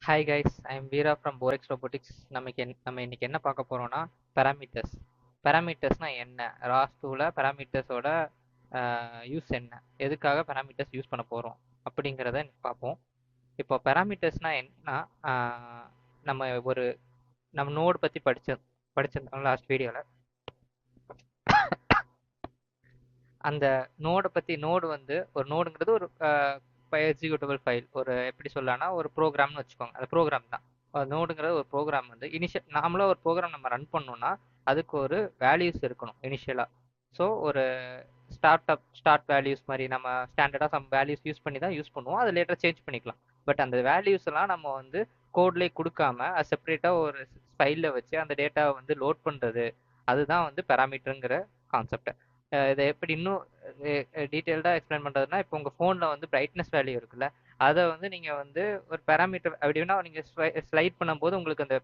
Hi guys, I am Veera from borax robotics. நம்ம இன்னைக்கு என்ன பார்க்க போறோம்னா பேராமீட்டர்ஸ். பேராமீட்டர்ஸ்னா என்ன? ராஸ் டூவில் பேராமீட்டர்ஸோட யூஸ் என்ன, எதுக்காக பேராமீட்டர்ஸ் யூஸ் பண்ண போகிறோம் அப்படிங்கிறத இன்னைக்கு பார்ப்போம். இப்போ பேராமீட்டர்ஸ்னா என்ன? நம்ம ஒரு நம்ம நோடு பற்றி படிச்சிருந்தோம் லாஸ்ட் வீடியோவில். அந்த நோடை பற்றி நோடு வந்து ஒரு நோடுங்கிறது ஒரு எக்ஸிக்யூட்டபிள் ஃபைல், ஒரு எப்படி சொல்லலாம்னா ஒரு ப்ரோக்ராம்னு வச்சுக்கோங்க. அந்த ப்ரோக்ராம் தான் நோடுங்கிறது. ஒரு ப்ரோக்ராம் வந்து நாமளாக ஒரு ப்ரோக்ராம் நம்ம ரன் பண்ணோம்னா அதுக்கு ஒரு வேல்யூஸ் இருக்கணும் இனிஷியலாக. ஸோ ஒரு ஸ்டார்ட் வேல்யூஸ் மாதிரி நம்ம ஸ்டாண்டர்டாக சம் வேல்யூஸ் யூஸ் பண்ணி தான் யூஸ் பண்ணுவோம். அது லேட்டராக சேஞ்ச் பண்ணிக்கலாம். பட் அந்த வேல்யூஸ் எல்லாம் நம்ம வந்து கோட்லேயே கொடுக்காம செப்பரேட்டாக ஒரு ஃபைலில் வச்சு அந்த டேட்டாவை வந்து லோட் பண்ணுறது, அதுதான் வந்து பேராமீட்டருங்கிற கான்செப்ட். இதை எப்படி இன்னும் டீட்டெயில்டாக எக்ஸ்பிளைன் பண்ணுறதுனா, இப்போ உங்கள் ஃபோனில் வந்து பிரைட்னஸ் வேல்யூ இருக்குல்ல, அதை வந்து நீங்கள் வந்து ஒரு பேராமீட்டர் அப்படின்னா நீங்கள் ஸ்லைட் பண்ணும்போது உங்களுக்கு அந்த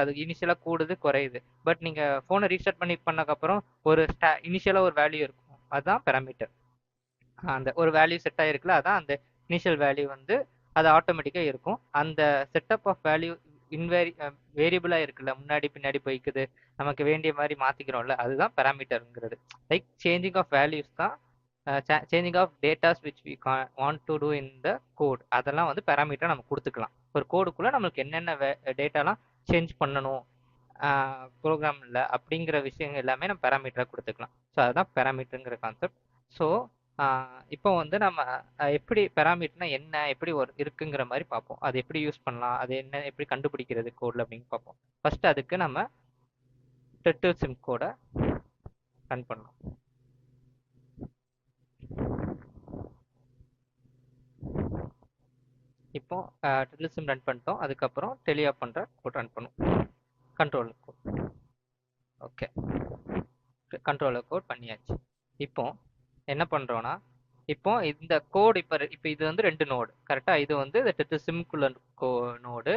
அது இனிஷியலாக கூடுது குறையுது. பட் நீங்கள் ஃபோனை ரீஸ்டார்ட் பண்ணக்கப்புறம் ஒரு இனிஷியலாக ஒரு வேல்யூ இருக்கும், அதுதான் பேராமீட்டர். அந்த ஒரு வேல்யூ செட் ஆகிருக்குல்ல, அதான் அந்த இனிஷியல் வேல்யூ வந்து அது ஆட்டோமேட்டிக்காக இருக்கும். அந்த செட்டப் ஆஃப் வேல்யூ வேரியபிளாக இருக்குல்ல, முன்னாடி பின்னாடி போய்க்குது, நமக்கு வேண்டிய மாதிரி மாற்றிக்கிறோம்ல, அதுதான் பேராமீட்டருங்கிறது. லைக் சேஞ்சிங் ஆஃப் வேல்யூஸ் தான், changing of datas which we want to do in the code, அதெல்லாம் வந்து பேராமீட்டர் நம்ம கொடுத்துக்கலாம். ஒரு கோடுக்குள்ளே நம்மளுக்கு என்னென்ன டேட்டாலாம் சேஞ்ச் பண்ணணும் ப்ரோக்ராமில் அப்படிங்கிற விஷயங்கள் எல்லாமே நம்ம பேராமீட்டராக கொடுத்துக்கலாம். ஸோ அதுதான் பேராமீட்டருங்கிற கான்செப்ட். ஸோ இப்போ வந்து நம்ம எப்படி பேராமீட்டர்னா என்ன, எப்படி ஒரு இருக்குங்கிற மாதிரி பார்ப்போம். அது எப்படி யூஸ் பண்ணலாம், அது என்ன, எப்படி கண்டுபிடிக்கிறது கோடில் அப்படின்னு பார்ப்போம். ஃபர்ஸ்ட் அதுக்கு நம்ம டெர்ட்டில் சிம் கோடை ரன் பண்ணலாம். இப்போ டெர்ட்டில் சிம் ரன் பண்ணிட்டோம். அதுக்கப்புறம் டெலிஆப் பண்ணுற கோட் ரன் பண்ணும். Controller code. Okay, controller code பண்ணியாச்சு. இப்போ என்ன பண்ணுறோன்னா, இப்போ இந்த கோடு இப்போ இது வந்து ரெண்டு நோடு கரெக்டாக. இது வந்து இந்த சிம்குள்ள நோடு,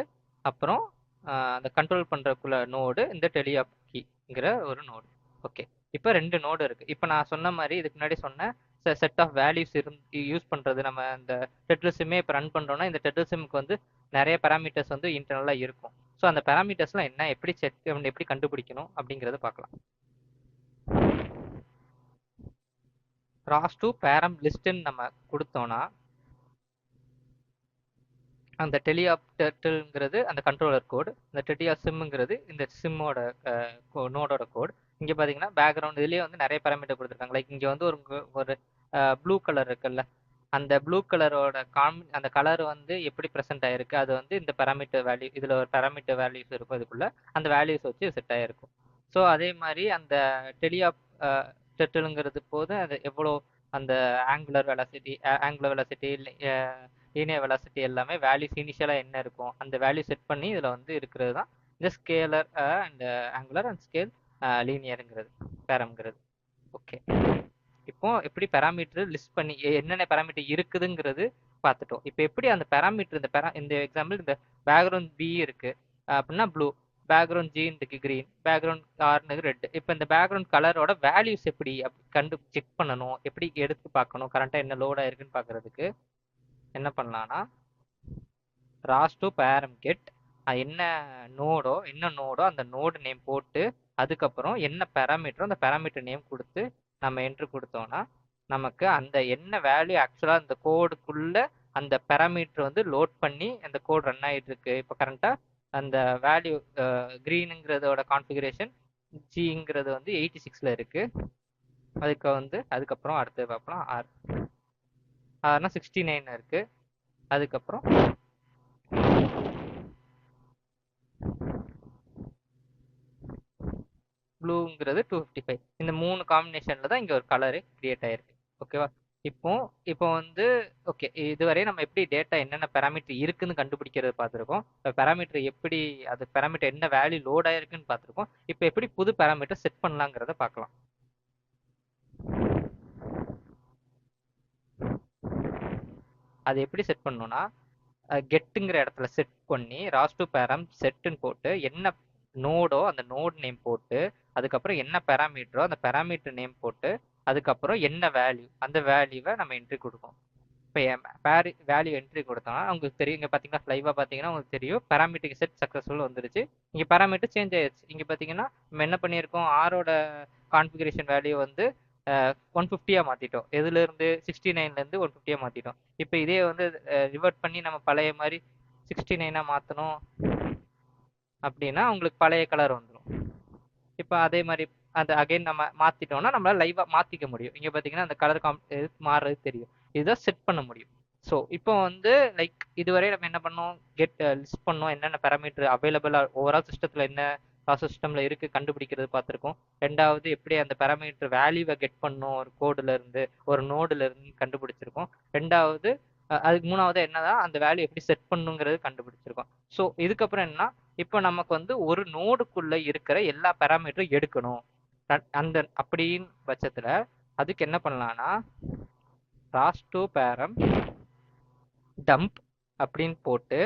அப்புறம் அந்த கண்ட்ரோல் பண்ணுறக்குள்ள நோடு இந்த டெலியாப்கிங்கிற ஒரு நோடு. ஓகே, இப்போ ரெண்டு நோடு இருக்குது. இப்போ நான் சொன்ன மாதிரி இதுக்கு முன்னாடி சொன்ன செட் ஆஃப் வேல்யூஸ் யூஸ் பண்ணுறது. நம்ம இந்த டெட்லு சிம்மே இப்போ ரன் பண்ணுறோன்னா இந்த டெட்லு சிம்க்கு வந்து நிறைய பேராமீட்டர்ஸ் வந்து இன்டர்னலாக இருக்கும். ஸோ அந்த பேராமீட்டர்ஸ்லாம் என்ன, எப்படி செக் எப்படி கண்டுபிடிக்கணும் அப்படிங்கிறத பார்க்கலாம். ராஸ் டு பேரம் லிஸ்ட்ன்னு நம்ம கொடுத்தோம்னா அந்த டெலிஆப்டர்ங்கிறது அந்த கண்ட்ரோலர் கோடு, இந்த டெட்டியா சிம்ங்கிறது இந்த சிம்மோட நோடோட கோடு. இங்கே பார்த்தீங்கன்னா பேக்ரவுண்ட் இதுலேயே வந்து நிறைய பேராமீட்டர் கொடுத்துருக்காங்க. லைக் இங்கே வந்து ஒரு ப்ளூ கலர் இருக்குல்ல, அந்த ப்ளூ கலரோட அந்த கலர் வந்து எப்படி ப்ரெசென்ட் ஆயிருக்கு, அது வந்து இந்த பேராமீட்டர் வேல்யூ, இதில் ஒரு பேராமீட்டர் வேல்யூஸ் இருக்கும், இதுக்குள்ள அந்த வேல்யூஸ் வச்சு செட் ஆகிருக்கும். ஸோ அதே மாதிரி அந்த டெலியாப் டெட்டிலுங்கிறது போது அது எவ்வளோ அந்த ஆங்குலர் வெலாசிட்டி லீனியர் வெலாசிட்டி எல்லாமே வேல்யூஸ் இனிஷியலாக என்ன இருக்கும் அந்த வேல்யூ செட் பண்ணி இதில் வந்து இருக்கிறது தான் இந்த scalar and angular and scale லீனியருங்கிறது பேரம்ங்கிறது. ஓகே, இப்போ எப்படி பேராமீட்டர் லிஸ்ட் பண்ணி என்னென்ன பேராமீட்டர் இருக்குதுங்கிறது பார்த்துட்டோம். இப்போ எப்படி அந்த பேராமீட்டர் இந்த எக்ஸாம்பிள் இந்த பேக்ரவுண்ட் பி இருக்கு அப்படின்னா ப்ளூ, பேக்ரவுண்ட் ஜீனுக்கு கிரீன், பேக்ரவுண்ட் ஆர்னுக்கு ரெட். இப்போ இந்த பேக்ரவுண்ட் கலரோட வேல்யூஸ் எப்படி செக் பண்ணணும், எப்படி எடுத்து பார்க்கணும், கரண்ட்டாக என்ன லோடாக இருக்குன்னு பார்க்கறதுக்கு என்ன பண்ணலாம்னா ராஸ் டு பேரம் கெட் என்ன நோடோ அந்த நோடு நேம் போட்டு அதுக்கப்புறம் என்ன பேராமீட்டரோ அந்த பேராமீட்டர் நேம் கொடுத்து நம்ம என்ட்ரு கொடுத்தோம்னா நமக்கு அந்த என்ன வேல்யூ ஆக்சுவலாக அந்த கோடுக்குள்ள அந்த பேராமீட்டர் வந்து லோட் பண்ணி அந்த கோட் ரன் ஆகிட்டு இருக்கு. இப்போ கரண்ட்டாக அந்த வேல்யூ க்ரீனுங்கிறதோட கான்ஃபிகரேஷன் ஜிங்கிறது வந்து 86ல் இருக்கு. அதுக்கப்புறம் அடுத்து பார்க்கலாம். ஆர்னா 69 இருக்கு. அதுக்கப்புறம் ப்ளூங்கிறது 255. இந்த 3 காம்பினேஷனில் தான் இங்கே ஒரு கலரு கிரியேட் ஆயிருக்கு. ஓகேவா? இப்போ இப்போ வந்து ஓகே, இதுவரை நம்ம எப்படி டேட்டா என்னென்ன பேராமீட்டர் இருக்குன்னு கண்டுபிடிக்கிறது பார்த்துருக்கோம். இப்போ பேராமீட்டர் எப்படி அது பேராமீட்டர் என்ன வேல்யூ லோட் ஆயிருக்குன்னு பார்த்துருக்கோம். இப்போ எப்படி புது பேராமீட்டர் செட் பண்ணலாங்கிறத பார்க்கலாம். அது எப்படி செட் பண்ணணும்னா கெட்டுங்கிற இடத்துல செட் பண்ணி ராஸ் டு பேரம் செட்டுன்னு போட்டு என்ன நோடோ அந்த நோட் நேம் போட்டு அதுக்கப்புறம் என்ன பேராமீட்டரோ அந்த பேராமீட்டர் நேம் போட்டு அதுக்கப்புறம் என்ன வேல்யூ அந்த வேல்யூவை நம்ம என்ட்ரி கொடுப்போம். இப்போ வேல்யூ என்ட்ரி கொடுத்தோம்னா உங்களுக்கு தெரியும். இங்கே பார்த்தீங்கன்னா லைவாக பார்த்தீங்கன்னா உங்களுக்கு தெரியும் பேராமீட்டர் செட் சக்ஸஸ்ஃபுல் வந்துருச்சு. இங்கே பேராமீட்டர் சேஞ்ச் ஆயிடுச்சு. இங்கே பார்த்தீங்கன்னா நம்ம என்ன பண்ணியிருக்கோம், ஆரோட கான்ஃபிகரேஷன் வேல்யூ வந்து 150 மாற்றிட்டோம். எதுலேருந்து 69லேருந்து 150 மாற்றிட்டோம். இப்போ இதே வந்து ரிவர்ட் பண்ணி நம்ம பழைய மாதிரி 69 மாற்றணும் அப்படின்னா உங்களுக்கு பழைய கலர் வந்துடும். இப்போ அதே மாதிரி அந்த அகைன் நம்ம மாற்றிட்டோம்னா நம்மளால் லைவாக மாற்றிக்க முடியும். இங்கே பார்த்தீங்கன்னா அந்த கலர் மாறுறது தெரியும். இதுதான் செட் பண்ண முடியும். ஸோ இப்போ வந்து லைக் இதுவரை நம்ம என்ன பண்ணோம், லிஸ்ட் பண்ணோம் என்னென்ன பேராமீட்டர் அவைலபிளாக ஓவரால் சிஸ்டத்தில் என்ன ப்ராசஸ் சிஸ்டமில் இருக்குது கண்டுபிடிக்கிறது பார்த்துருக்கோம். ரெண்டாவது எப்படி அந்த பேராமீட்டர் வேல்யூவை கெட் பண்ணோம் ஒரு கோடுலேருந்து ஒரு நோடுலேருந்து கண்டுபிடிச்சிருக்கோம். ரெண்டாவது அதுக்கு மூணாவது என்னதான் அந்த வேல்யூ எப்படி செட் பண்ணுங்கிறது கண்டுபிடிச்சிருக்கோம். ஸோ இதுக்கப்புறம் என்ன, இப்போ நமக்கு வந்து ஒரு நோடுக்குள்ள இருக்கிற எல்லா பேராமீட்டரும் எடுக்கணும். அந்த அப்படின்னு பட்சத்தில் அதுக்கு என்ன பண்ணலாம்னா ராஸ்டோ பேரம் டம்ப் அப்படின்னு போட்டு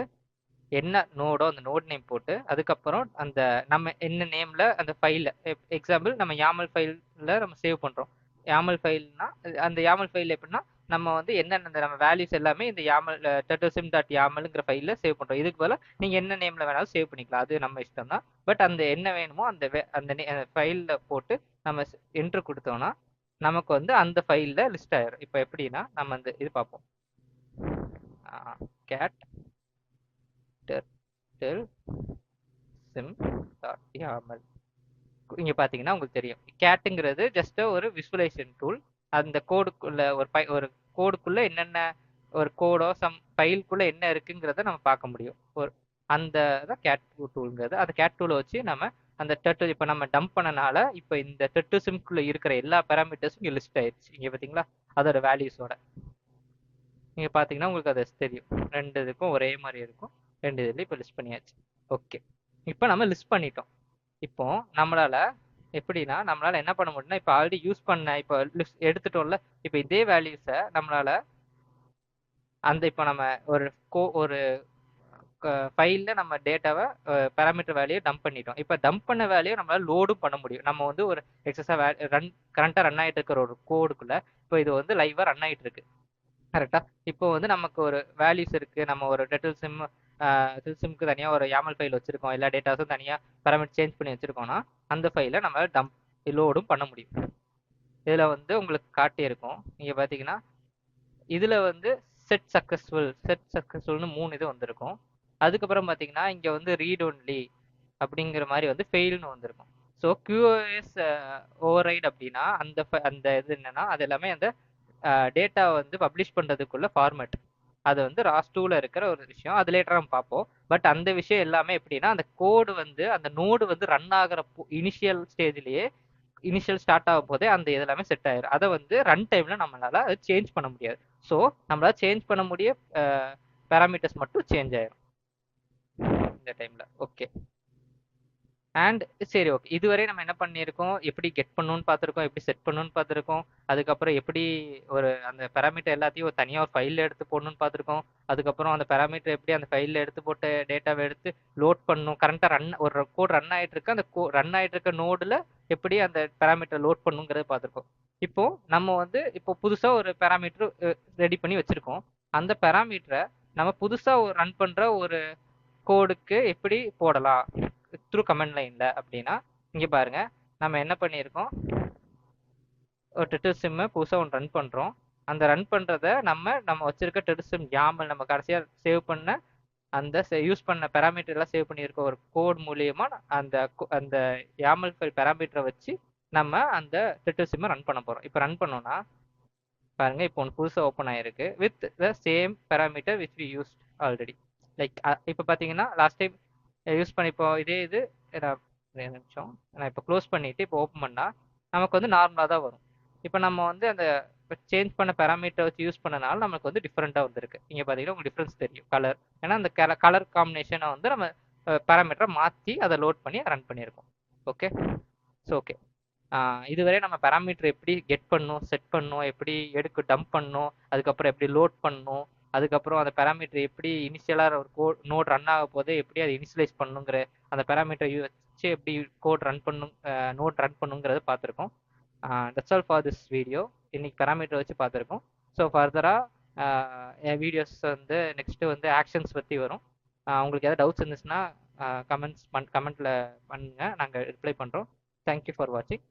என்ன நோடோ அந்த நோட் நேம் போட்டு அதுக்கப்புறம் அந்த நம்ம என்ன நேம்ல அந்த ஃபைல எக்ஸாம்பிள் நம்ம யாமல் ஃபைல்ல நம்ம சேவ் பண்றோம். யாமல் ஃபைல்னா அந்த யாமல் ஃபைல் எப்படின்னா நம்ம வந்து என்னென்ன நம்ம வேல்யூஸ் எல்லாமே இந்த யாமல் turtlesim.yamlங்கிற ஃபைல்ல சேவ் பண்றோம். இதுக்கு பதிலாக நீங்க என்ன நேம்ல வேணாலும் சேவ் பண்ணிக்கலாம், அது நம்ம இஷ்டம் தான். பட் அந்த என்ன வேணுமோ அந்த ஃபைல்ல போட்டு நம்ம என்ட்ரு கொடுத்தோம்னா நமக்கு வந்து அந்த ஃபைல்ல லிஸ்ட் ஆயிரும். இப்போ எப்படின்னா நம்ம அந்த இது பார்ப்போம், கேட் turtle sim.yaml. இங்க பாத்தீங்கன்னா உங்களுக்கு தெரியும் கேட்டுங்கிறது ஜஸ்ட் ஒரு விசுவலைசேஷன் டூல். அந்த கோடுக்குள்ள ஒரு கோடுக்குள்ள என்னென்ன ஒரு கோடோ ஃபைலுக்குள்ள என்ன இருக்குங்கிறத நம்ம பார்க்க முடியும். ஒரு அந்த கேட் டூல்ங்கிறது. அந்த கேட் டூலை வச்சு நம்ம அந்த டர்ட்டில் இப்போ நம்ம டம்ப் பண்ணனால இப்போ இந்த டர்ட்டில் சிம்குள்ள இருக்கிற எல்லா பேராமீட்டர்ஸும் இங்கே லிஸ்ட் ஆயிடுச்சு. இங்கே பார்த்தீங்களா அதோட வேல்யூஸோட நீங்கள் பார்த்தீங்கன்னா உங்களுக்கு அது தெரியும். ரெண்டு இதுக்கும் ஒரே மாதிரி இருக்கும். ரெண்டு இதுலையும் இப்போ லிஸ்ட் பண்ணியாச்சு. ஓகே, இப்போ நம்ம லிஸ்ட் பண்ணிட்டோம். இப்போ நம்மளால எப்படின்னா நம்மளால என்ன பண்ண முடியும்னா இப்போ ஆல்ரெடி யூஸ் பண்ண இப்போ லிஸ்ட் எடுத்துட்டோம்ல, இப்போ இதே வேல்யூஸை நம்மளால அந்த இப்போ நம்ம ஒரு ஃபைலில் நம்ம டேட்டாவை பேராமீட்டர் வேல்யூ டம்ப் பண்ணிட்டோம். இப்போ டம்ப் பண்ண வேல்யூ நம்மளால லோடும் பண்ண முடியும். நம்ம வந்து ஒரு எக்ஸஸாக கரண்ட்டாக ரன் ஆகிட்டு இருக்கிற ஒரு கோடுக்குள்ள இப்போ இது வந்து லைவாக ரன் ஆகிட்டு இருக்கு கரெக்டா. இப்போ வந்து நமக்கு ஒரு வேல்யூஸ் இருக்கு, நம்ம ஒரு சிம்க்கு தனியாக ஒரு யாமல் ஃபைல் வச்சிருக்கோம், எல்லா டேட்டாஸும் தனியாக பேராமீட்டர் சேஞ்ச் பண்ணி வச்சிருக்கோம்னா அந்த ஃபைலை நம்ம டம்ப் லோடும் பண்ண முடியும். இதில் வந்து உங்களுக்கு காட்டியிருக்கும். நீங்கள் பார்த்தீங்கன்னா இதில் வந்து செட் சக்ஸஸ்ஃபுல்னு 3 இது வந்திருக்கும். அதுக்கப்புறம் பார்த்தீங்கன்னா இங்கே வந்து ரீட் ஒன்லி அப்படிங்கிற மாதிரி வந்து ஃபெயில்னு வந்திருக்கும். ஸோ QoS ஓவர்ரைட் அப்படின்னா அந்த இது என்னன்னா அது எல்லாமே அந்த டேட்டா வந்து பப்ளிஷ் பண்ணுறதுக்குள்ள ஃபார்மேட். அது வந்து ராஸ்2ல இருக்கிற ஒரு விஷயம், அது லேட்டராக நம்ம பார்ப்போம். பட் அந்த விஷயம் எல்லாமே எப்படின்னா அந்த கோடு வந்து அந்த நோடு வந்து ரன் ஆகிற இனிஷியல் ஸ்டேஜ்லேயே இனிஷியல் ஸ்டார்ட் ஆகும் போதே அந்த இதெல்லாமே செட் ஆயிரும். அதை வந்து ரன் டைம்ல நம்மளால அது சேஞ்ச் பண்ண முடியாது. ஸோ நம்மளால சேஞ்ச் பண்ண முடிய பேராமீட்டர்ஸ் மட்டும் சேஞ்ச் ஆயிரும் இந்த டைம்ல. ஓகே அண்ட் சரி ஓகே, இதுவரை நம்ம என்ன பண்ணியிருக்கோம், எப்படி கெட் பண்ணணும்னு பார்த்துருக்கோம், எப்படி செட் பண்ணணும்னு பார்த்துருக்கோம். அதுக்கப்புறம் எப்படி ஒரு அந்த பேராமீட்டர் எல்லாத்தையும் தனியாக ஒரு ஃபைலில் எடுத்து போடணும்னு பார்த்துருக்கோம். அதுக்கப்புறம் அந்த பேராமீட்டர் எப்படி அந்த ஃபைலில் எடுத்து போட்டு டேட்டாவை எடுத்து லோட் பண்ணணும், கரண்ட்டாக ஒரு கோட் ரன் ஆகிட்டு இருக்கு, அந்த ரன் ஆகிட்டு இருக்க நோடில் எப்படி அந்த பேராமீட்டர் லோட் பண்ணுங்கிறத பார்த்துருக்கோம். இப்போ நம்ம வந்து இப்போ புதுசாக ஒரு பேராமீட்டர் ரெடி பண்ணி வச்சுருக்கோம். அந்த பேராமீட்டரை நம்ம புதுசாக ரன் பண்ணுற ஒரு கோடுக்கு எப்படி போடலாம் த்ரூ கமெண்ட் லைன்ல அப்படின்னா இங்க பாருங்க நம்ம என்ன பண்ணியிருக்கோம், ஒரு டெட்டர் சிம்மை புதுசாக ஒன்று ரன் பண்ணுறோம். அந்த ரன் பண்ணுறத நம்ம வச்சிருக்க டெட்டர் சிம் யாமல் நம்ம கடைசியாக சேவ் பண்ண அந்த யூஸ் பண்ண பேராமீட்டர் எல்லாம் சேவ் பண்ணியிருக்க ஒரு கோட் மூலியமா அந்த யாமல் ஃபைல் பேராமீட்டரை வச்சு நம்ம அந்த டெட்டர் சிம்மை ரன் பண்ண போகிறோம். இப்போ ரன் பண்ணோம்னா பாருங்க இப்போ ஒன்று புதுசாக ஓப்பன் ஆயிருக்கு with the same parameter which we use already. Like இப்போ பார்த்தீங்கன்னா லாஸ்ட் டைம் யூஸ் பண்ணி இப்போ இதே இது நிமிஷம் நான் இப்போ க்ளோஸ் பண்ணிவிட்டு இப்போ ஓப்பன் பண்ணால் நமக்கு வந்து நார்மலாக தான் வரும். இப்போ நம்ம வந்து அந்த சேஞ்ச் பண்ண பேராமீட்டர் வச்சு யூஸ் பண்ணனால நமக்கு வந்து டிஃப்ரெண்ட்டாக வந்துருக்கு. இங்கே பார்த்தீங்கன்னா உங்களுக்கு டிஃப்ரென்ஸ் தெரியும் கலர். ஏன்னா அந்த கலர் காம்பினேஷனை வந்து நம்ம பேராமீட்டரை மாற்றி அதை லோட் பண்ணி ரன் பண்ணியிருக்கோம். ஓகே ஸோ ஓகே இதுவரை நம்ம பேராமீட்டர் எப்படி கெட் பண்ணணும், செட் பண்ணணும், எப்படி டம்ப் பண்ணணும், அதுக்கப்புறம் எப்படி லோட் பண்ணணும், அதுக்கப்புறம் அந்த பேராமீட்டர் எப்படி இனிஷியலாக ஒரு நோட் ரன் ஆக போது எப்படி அதை இனிஷியலைஸ் பண்ணுங்கிற அந்த பேராமீட்டர் வச்சு எப்படி கோட் ரன் பண்ணும் நோட் ரன் பண்ணுங்கிறத பார்த்துருக்கோம். That's all for this video. இன்னைக்கு பேராமீட்டர் வச்சு பார்த்துருக்கோம். ஸோ ஃபர்தராக என் வீடியோஸ் வந்து நெக்ஸ்ட்டு வந்து ஆக்ஷன்ஸ் பற்றி வரும். உங்களுக்கு ஏதாவது டவுட்ஸ் இருந்துச்சுன்னா கமெண்ட்டில் பண்ணுங்கள், நாங்கள் ரிப்ளை பண்ணுறோம். தேங்க்யூ ஃபார் வாட்சிங்.